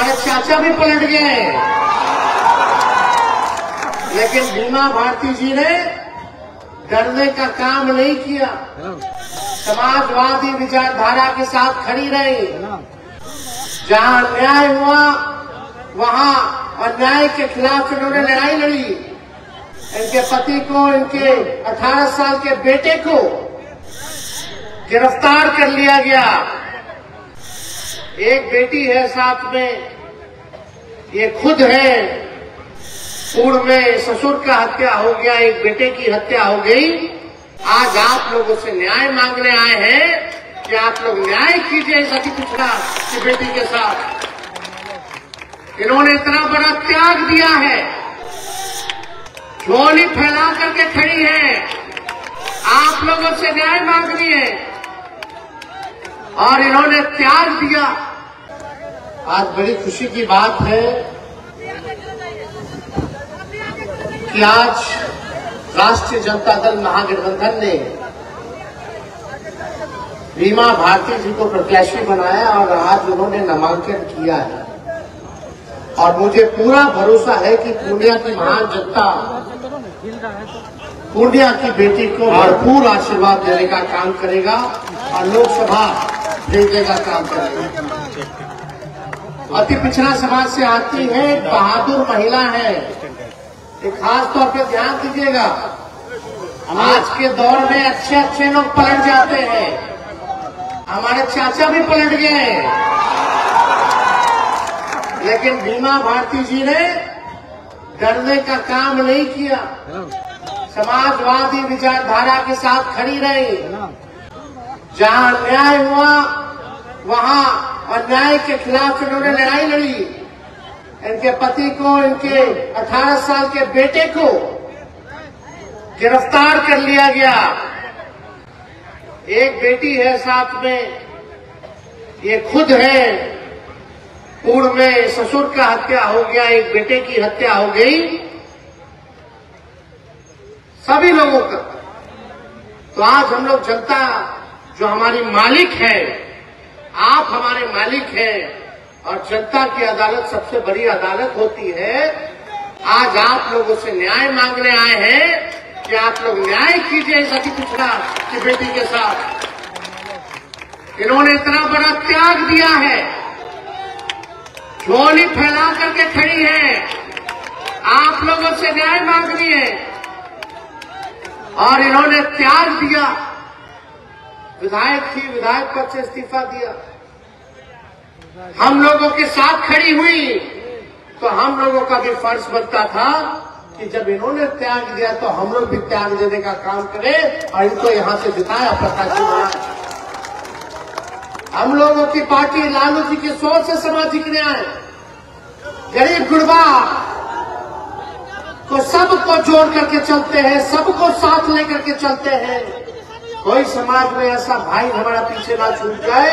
हमारे चाचा भी पलट गए, लेकिन बीमा भारती जी ने डरने का काम नहीं किया। समाजवादी विचारधारा के साथ खड़ी रही। जहां अन्याय हुआ वहां अन्याय के खिलाफ इन्होंने लड़ाई लड़ी। इनके पति को, इनके 18 साल के बेटे को गिरफ्तार कर लिया गया। एक बेटी है साथ में, ये खुद है। पूर्व में ससुर का हत्या हो गया, एक बेटे की हत्या हो गई। आज आप लोगों से न्याय मांगने आए हैं कि आप लोग न्याय कीजिए इस अति पिछड़ा की बेटी के साथ। इन्होंने इतना बड़ा त्याग दिया है, झोली फैला करके खड़ी है, आप लोगों से न्याय मांगनी है और इन्होंने त्याग दिया। आज बड़ी खुशी की बात है कि आज राष्ट्रीय जनता दल महागठबंधन ने रीमा भारती जी को प्रत्याशी बनाया और आज उन्होंने नामांकन किया है। और मुझे पूरा भरोसा है कि पूर्णिया की महान जनता पूर्णिया की बेटी को भरपूर आशीर्वाद देने का काम करेगा और लोकसभा भेजने का काम करेगा। अति पिछड़ा समाज से आती है, बहादुर महिला है। एक खास तौर पर ध्यान दीजिएगा, आज के दौर में अच्छे अच्छे लोग पलट जाते हैं। हमारे चाचा भी पलट गए, लेकिन बीमा भारती जी ने डरने का काम नहीं किया। समाजवादी विचारधारा के साथ खड़ी रही। जहां अन्याय हुआ वहां अन्याय के खिलाफ इन्होंने लड़ाई लड़ी। इनके पति को, इनके 18 साल के बेटे को गिरफ्तार कर लिया गया। एक बेटी है साथ में, ये खुद है। पूर्व में ससुर का हत्या हो गया, एक बेटे की हत्या हो गई। सभी लोगों का। तो आज हम लोग जनता जो हमारी मालिक है, आप हमारे मालिक हैं और जनता की अदालत सबसे बड़ी अदालत होती है। आज आप लोगों से न्याय मांगने आए हैं कि आप लोग न्याय कीजिए इस अति पिछड़ा की बेटी के साथ। इन्होंने इतना बड़ा त्याग दिया है, झोली फैला करके खड़ी है, आप लोगों से न्याय मांगनी है और इन्होंने त्याग दिया। विधायक थी, विधायक पद से इस्तीफा दिया। हम लोगों के साथ खड़ी हुई तो हम लोगों का भी फर्ज बनता था कि जब इन्होंने त्याग दिया तो हम लोग भी त्याग देने का काम करें और इनको यहां से जिताया प्रत्याशी बनाया। हम लोगों की पार्टी लालू जी की सोच से सामाजिक न्याय, गरीब गुरबा को सबको जोड़ करके चलते हैं, सबको साथ लेकर के चलते हैं। कोई समाज में ऐसा भाई हमारा पीछे ना छूट जाए।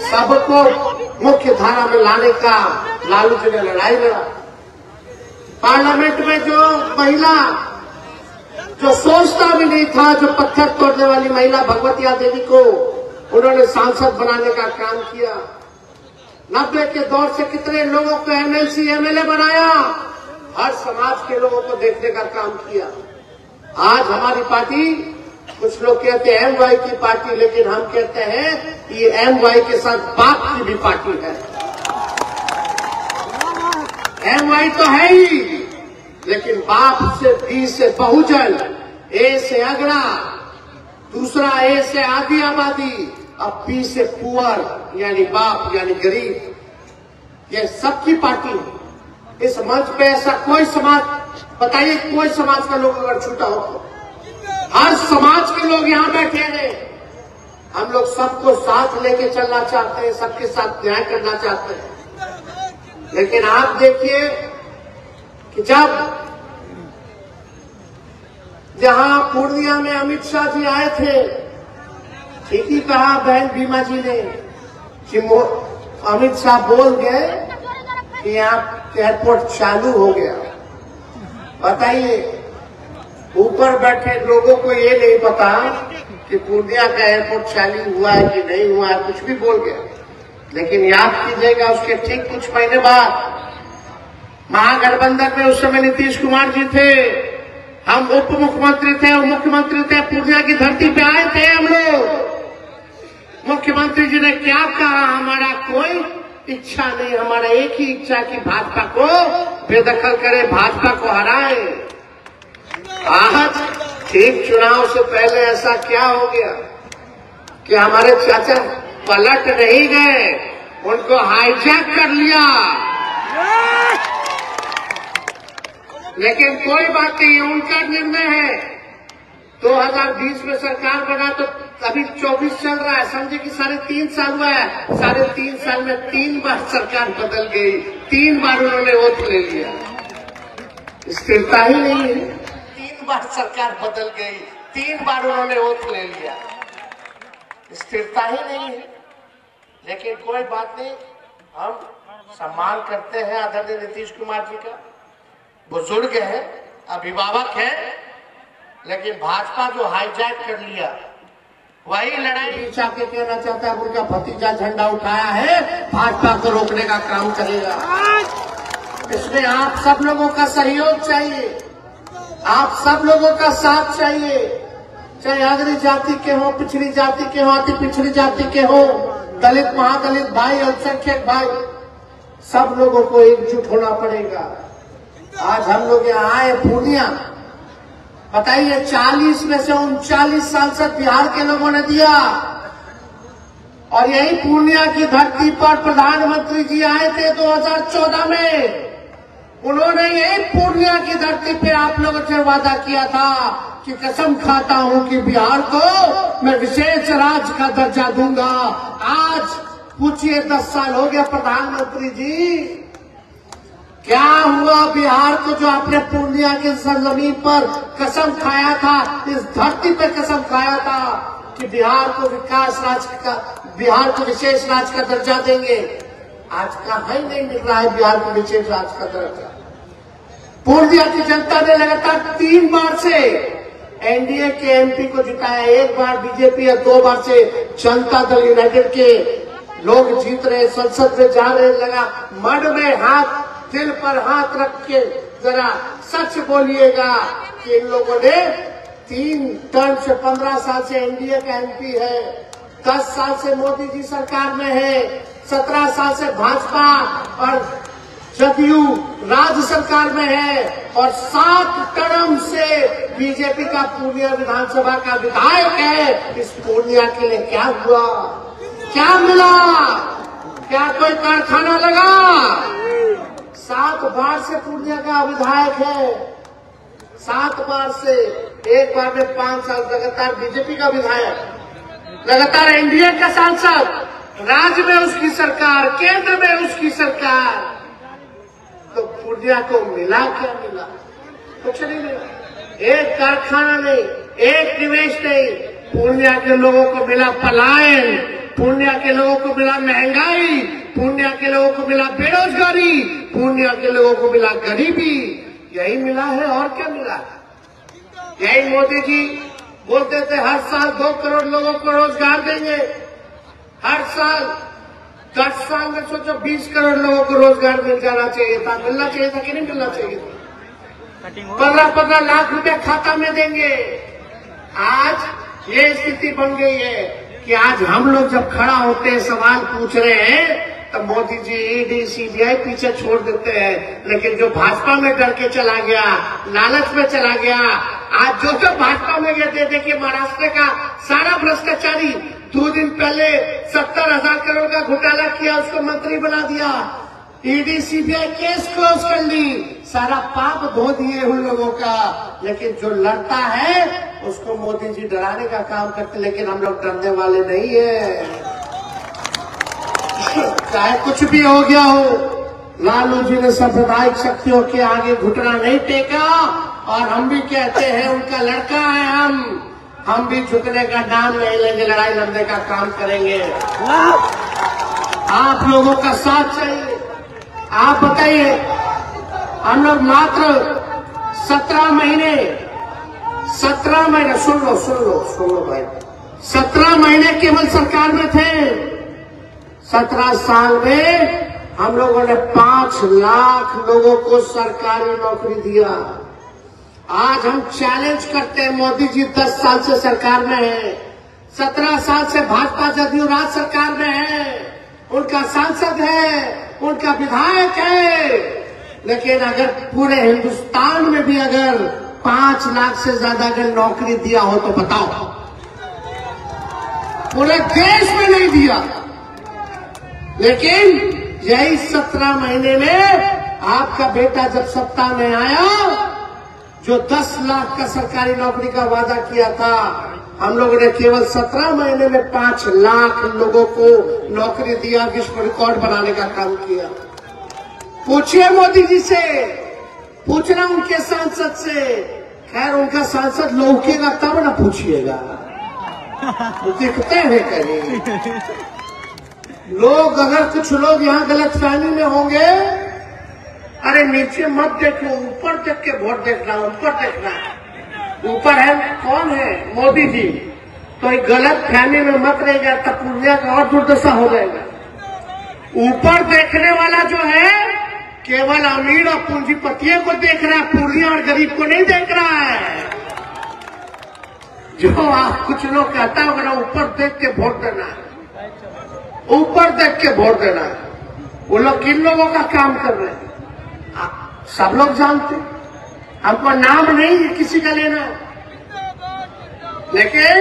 सबको मुख्य धारा में लाने का लालू जी ने लड़ाई लड़ा। पार्लियामेंट में जो महिला जो सोचता भी नहीं था, जो पत्थर तोड़ने वाली महिला भगवतिया देवी को उन्होंने सांसद बनाने का काम किया। 90 के दौर से कितने लोगों को एमएलसी एमएलए बनाया, हर समाज के लोगों को देखने का काम किया। आज हमारी पार्टी, कुछ लोग कहते हैं एमवाई की पार्टी, लेकिन हम कहते हैं ये एमवाई के साथ बाप की भी पार्टी है। एमवाई तो है ही, लेकिन बाप से बी से बहुजन, ए से अगड़ा, दूसरा ए से आधी आबादी, अब बी से पुअर यानी बाप यानी गरीब, ये सबकी पार्टी है। इस मंच पे ऐसा कोई समाज, बताइए कोई समाज का लोग अगर छूटा हो तो हर समाज के लोग यहां बैठे हैं। हम लोग सबको साथ लेके चलना चाहते हैं, सबके साथ न्याय करना चाहते हैं। लेकिन आप देखिए कि जहां पूर्णिया में अमित शाह जी आए थे, ठीक ही कहा बहन बीमा जी ने कि अमित शाह बोल गए कि यहाँ एयरपोर्ट चालू हो गया। बताइए, ऊपर बैठे लोगों को ये नहीं पता कि पूर्णिया का एयरपोर्ट चालू हुआ है कि नहीं हुआ है, कुछ भी बोल गया। लेकिन याद कीजिएगा उसके ठीक कुछ महीने बाद महागठबंधन में उस समय नीतीश कुमार जी थे, हम उप मुख्यमंत्री थे और मुख्यमंत्री थे, पूर्णिया की धरती पे आए थे हम लोग। मुख्यमंत्री जी ने क्या कहा, हमारा कोई इच्छा नहीं, हमारा एक ही इच्छा कि भाजपा को बेदखल करे, भाजपा को हराए। आज ठीक चुनाव से पहले ऐसा क्या हो गया कि हमारे चाचा पलट नहीं गए, उनको हाईजैक कर लिया। लेकिन कोई बात नहीं, उनका निर्णय है। 2020 में सरकार बना तो अभी 24 चल रहा है, समझे कि 3.5 साल हुआ है। 3.5 साल में 3 बार सरकार बदल गई, 3 बार उन्होंने वोट ले लिया। स्थिरता ही नहीं है। 3 बार सरकार बदल गई, 3 बार उन्होंने वोट ले लिया, स्थिरता ही नहीं है। लेकिन कोई बात नहीं, हम सम्मान करते हैं आदरणीय नीतीश कुमार जी का। बुजुर्ग है, अभिभावक है, लेकिन भाजपा जो हाईजैक कर लिया वही लड़ाई चाहते कहना चाहता है। उनका भतीजा झंडा उठाया है, भाजपा को रोकने का काम करेगा। इसमें आप सब लोगों का सहयोग चाहिए, आप सब लोगों का साथ चाहिए, चाहे अग्र जाति के हो, पिछड़ी जाति के हो, अति पिछड़ी जाति के हो, दलित महादलित भाई, अल्पसंख्यक भाई, सब लोगों को एकजुट होना पड़ेगा। आज हम लोग यहाँ आए पूर्णिया, बताइए 40 में से 39 सांसद बिहार के लोगों ने दिया, और यही पूर्णिया की धरती पर प्रधानमंत्री जी आए थे 2014 में। उन्होंने यही पूर्णिया की धरती पे आप लोगों से वादा किया था कि कसम खाता हूं कि बिहार को मैं विशेष राज्य का दर्जा दूंगा। आज पूछिए 10 साल हो गया प्रधानमंत्री जी, क्या हुआ बिहार को? जो आपने पूर्णिया की सरजमीन पर कसम खाया था, इस धरती पे कसम खाया था कि बिहार को विकास राज्य का, बिहार को विशेष राज्य का दर्जा देंगे, आज कहाँ ही नहीं मिल रहा है बिहार को विशेष राज्य का दर्जा। पूर्णिया की जनता ने लगातार 3 बार से एनडीए के एमपी को जिताया, 1 बार बीजेपी और 2 बार से जनता दल यूनाइटेड के लोग जीत रहे, संसद में जा रहे। लगा मन में हाथ, दिल पर हाथ रख के जरा सच बोलिएगा कि इन लोगों ने 3 टर्म से 15 साल से एनडीए का एमपी है, 10 साल से मोदी जी सरकार में है, 17 साल से भाजपा और जदयू राज्य सरकार में है, और 7 टर्म से बीजेपी का पूर्णिया विधानसभा का विधायक है। इस पूर्णिया के लिए क्या हुआ, क्या मिला? क्या कोई कारखाना लगा? 7 बार से पूर्णिया का विधायक है, 7 बार से, 1 बार में 5 साल लगातार बीजेपी का विधायक, लगातार एनडीए का सांसद, राज्य में उसकी सरकार, केंद्र में उसकी सरकार। तो पूर्णिया को मिला क्या? मिला कुछ नहीं मिला, एक कारखाना नहीं, एक निवेश नहीं। पूर्णिया के लोगों को मिला पलायन, पूर्णिया के लोगों को मिला महंगाई, पूर्णिया के लोगों को मिला बेरोजगारी, पूर्णिया के लोगों को मिला गरीबी। यही मिला है, और क्या मिला? यही मोदी जी बोलते थे हर साल 2 करोड़ लोगों को रोजगार देंगे, हर साल। 10 साल में सोचो 20 करोड़ लोगों को रोजगार मिल जाना चाहिए था, मिलना चाहिए था कि नहीं मिलना चाहिए था? 15-15 लाख रुपए खाता में देंगे। आज ये स्थिति बन गई है कि आज हम लोग जब खड़ा होते हैं, सवाल पूछ रहे हैं, तो मोदी जी ईडी सीबीआई पीछे छोड़ देते हैं। लेकिन जो भाजपा में डर के चला गया, लालच में चला गया, आज जो भाजपा में गए, देखिए महाराष्ट्र का सारा भ्रष्टाचारी 2 दिन पहले 70,000 करोड़ का घोटाला किया, उसको मंत्री बना दिया, ईडी सीबीआई केस क्लोज कर ली, सारा पाप धो दिए उन लोगों का। लेकिन जो लड़ता है उसको मोदी जी डराने का काम करते, लेकिन हम लोग डरने वाले नहीं है। चाहे कुछ भी हो गया हो, लालू जी ने सांप्रदायिक शक्तियों के आगे घुटना नहीं टेका, और हम भी कहते हैं उनका लड़का है हम भी झुकने का नाम नहीं लेंगे, लड़ाई लड़ने का काम करेंगे। आप लोगों का साथ चाहिए। आप बताइए, हम लोग मात्र 17 महीने, सुन लो भाई, 17 महीने केवल सरकार में थे। 17 साल में हम लोगों ने 5 लाख लोगों को सरकारी नौकरी दिया। आज हम चैलेंज करते हैं, मोदी जी 10 साल से सरकार में है, 17 साल से भाजपा जदयू राज्य सरकार में है, उनका सांसद है, उनका विधायक है, लेकिन अगर पूरे हिंदुस्तान में भी अगर 5 लाख से ज्यादा अगर नौकरी दिया हो तो बताओ, पूरे देश में नहीं दिया। लेकिन यही 17 महीने में आपका बेटा जब सत्ता में आया, जो 10 लाख का सरकारी नौकरी का वादा किया था, हम लोगों ने केवल 17 महीने में 5 लाख लोगों को नौकरी दिया, विश्व रिकॉर्ड बनाने का काम किया। पूछिए मोदी जी से, पूछना उनके सांसद से। खैर उनका सांसद लौकेगा तब ना पूछिएगा, दिखते हैं कहीं लोग। अगर कुछ लोग यहाँ गलतफहमी में होंगे, अरे नीचे मत देखो, ऊपर देख के वोट देखना, ऊपर देखना। ऊपर है कौन है? मोदी जी। तो एक गलत फहमी में मत रहेगा, तब पूर्णिया का और दुर्दशा हो जाएगा। ऊपर देखने वाला जो है केवल अमीर और पूंजीपतियों को देख रहा है, पूर्णिया और गरीब को नहीं देख रहा है। जो आप कुछ लोग कहता है ना, ऊपर देख के वोट देना है, ऊपर देख के वोट देना है। वो लोग किन लोगों का काम कर रहे हैं सब लोग जानते हैं, हमको नाम नहीं किसी का लेना है, लेकिन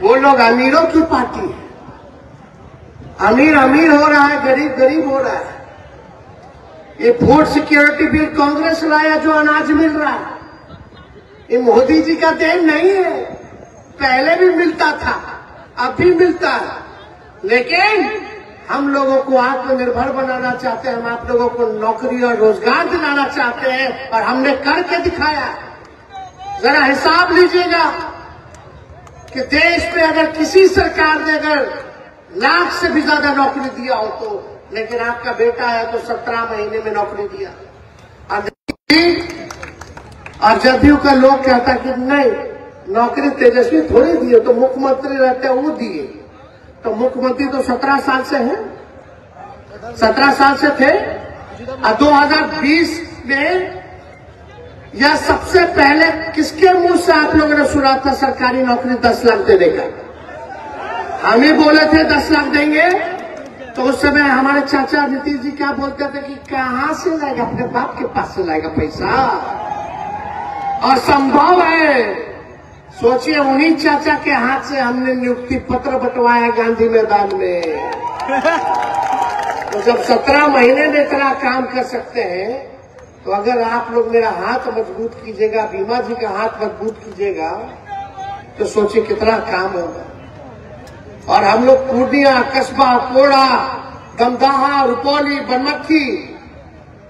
वो लोग अमीरों की पार्टी है। अमीर अमीर हो रहा है, गरीब गरीब हो रहा है। ये फूड सिक्योरिटी बिल कांग्रेस लाया, जो अनाज मिल रहा है, ये मोदी जी का देन नहीं है। पहले भी मिलता था, अब भी मिलता है, लेकिन हम लोगों को आत्मनिर्भर बनाना चाहते हैं, हम आप लोगों को नौकरी और रोजगार दिलाना चाहते हैं, और हमने करके दिखाया। जरा हिसाब लीजिएगा कि देश में अगर किसी सरकार ने अगर लाख से भी ज्यादा नौकरी दिया हो तो, लेकिन आपका बेटा है तो 17 महीने में नौकरी दिया। और जदयू का लोग कहता कि नहीं, नौकरी तेजस्वी थोड़ी दिए, तो मुख्यमंत्री रहते वो दिए। तो मुख्यमंत्री तो 17 साल से है, 17 साल से थे। और 2020 में या सबसे पहले किसके मुंह से आप लोगों ने सुना था सरकारी नौकरी 10 लाख देने का? हम ही बोले थे 10 लाख देंगे। तो उस समय हमारे चाचा नीतीश जी क्या बोलते थे कि कहां से लाएगा, अपने बाप के पास से लाएगा पैसा, और संभव है। सोचिए, उन्हीं चाचा के हाथ से हमने नियुक्ति पत्र बंटवाया गांधी मैदान में। तो जब 17 महीने में इतना काम कर सकते हैं, तो अगर आप लोग मेरा हाथ मजबूत कीजिएगा, बीमा जी का हाथ मजबूत कीजिएगा, तो सोचिए कितना काम होगा। और हम लोग पूर्णिया, कस्बा, कोड़ा, दमदाहा, रुपौली, बनमक्खी,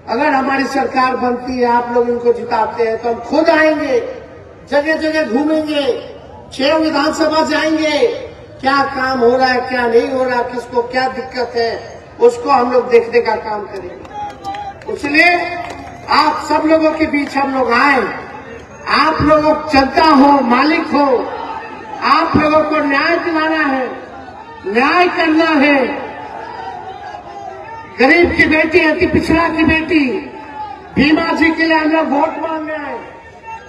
अगर हमारी सरकार बनती है, आप लोग इनको जिताते हैं, तो हम खुद आएंगे, जगह जगह घूमेंगे, 6 विधानसभा जाएंगे, क्या काम हो रहा है, क्या नहीं हो रहा, किसको क्या दिक्कत है, उसको हम लोग देखने का काम करेंगे। इसलिए आप सब लोगों के बीच हम लोग आए। आप लोगों जनता हो, मालिक हो, आप लोगों को न्याय दिलाना है, न्याय करना है। गरीब की बेटी, अति पिछड़ा की बेटी, बीमा जी के लिए हम लोग वोट मांग रहे हैं।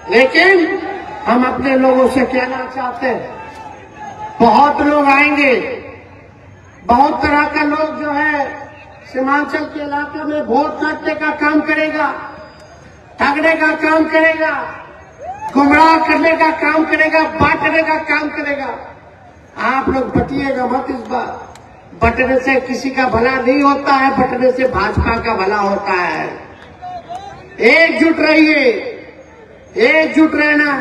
लेकिन हम अपने लोगों से कहना चाहते हैं, बहुत लोग आएंगे, बहुत तरह का लोग जो है सीमांचल के इलाके में वोट काटने का काम करेगा, ठगने का काम करेगा, गुमराह करने का काम करेगा, बांटने का काम करेगा। आप लोग बटिएगा मत इस बार। बटने से किसी का भला नहीं होता है, बटने से भाजपा का भला होता है। एकजुट रहिए, एकजुट रहना।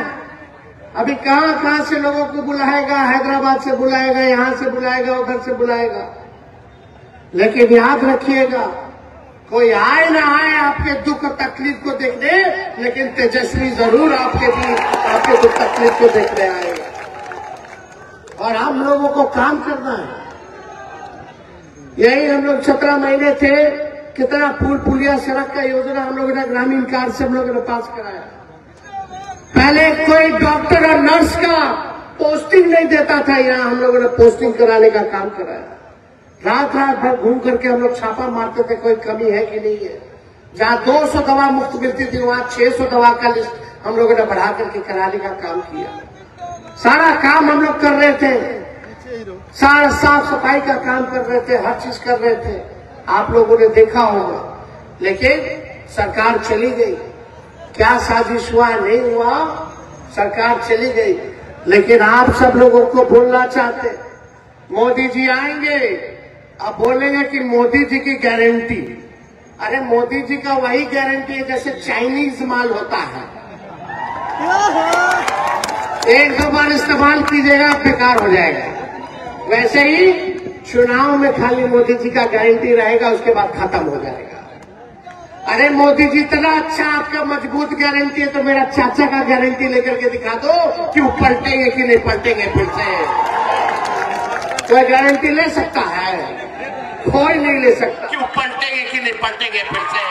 अभी कहां से लोगों को बुलाएगा, हैदराबाद से बुलाएगा, यहां से बुलाएगा, उधर से बुलाएगा, लेकिन याद रखिएगा, कोई आए ना आए आपके दुख तकलीफ को देखने, लेकिन तेजस्वी जरूर आपके बीच आपके दुख तकलीफ को देखने आएगा। और हम लोगों को काम करना है। यही हम लोग 17 महीने थे, कितना पुल पुलिया सड़क का योजना हम लोगों ने ग्रामीण कार्ड से हम लोगों ने पास कराया। पहले कोई डॉक्टर और नर्स का पोस्टिंग नहीं देता था, यहाँ हम लोगों ने पोस्टिंग कराने का काम कराया। रात रात भर घूम करके हम लोग छापा मारते थे, कोई कमी है कि नहीं है। जहां 200 दवा मुफ्त मिलती थी वहां 600 दवा का लिस्ट हम लोगों ने बढ़ा करके कराने का काम किया। सारा काम हम लोग कर रहे थे, सारा साफ सफाई का काम कर रहे थे, हर चीज कर रहे थे, आप लोगों ने देखा होगा। लेकिन सरकार चली गई, क्या साजिश हुआ नहीं हुआ, सरकार चली गई। लेकिन आप सब लोगों को बोलना चाहते, मोदी जी आएंगे, अब बोलेंगे कि मोदी जी की गारंटी। अरे मोदी जी का वही गारंटी है जैसे चाइनीज माल होता है, एक दो बार इस्तेमाल कीजिएगा बेकार हो जाएगा। वैसे ही चुनाव में खाली मोदी जी का गारंटी रहेगा, उसके बाद खत्म हो जाएगा। अरे मोदी जी इतना अच्छा आपका मजबूत गारंटी है तो मेरा चाचा का गारंटी लेकर के दिखा दो कि वो पलटेंगे कि नहीं पलटेंगे फिर से। कोई गारंटी ले सकता है? कोई नहीं ले सकता कि वो पलटेंगे कि नहीं पलटेंगे फिर से।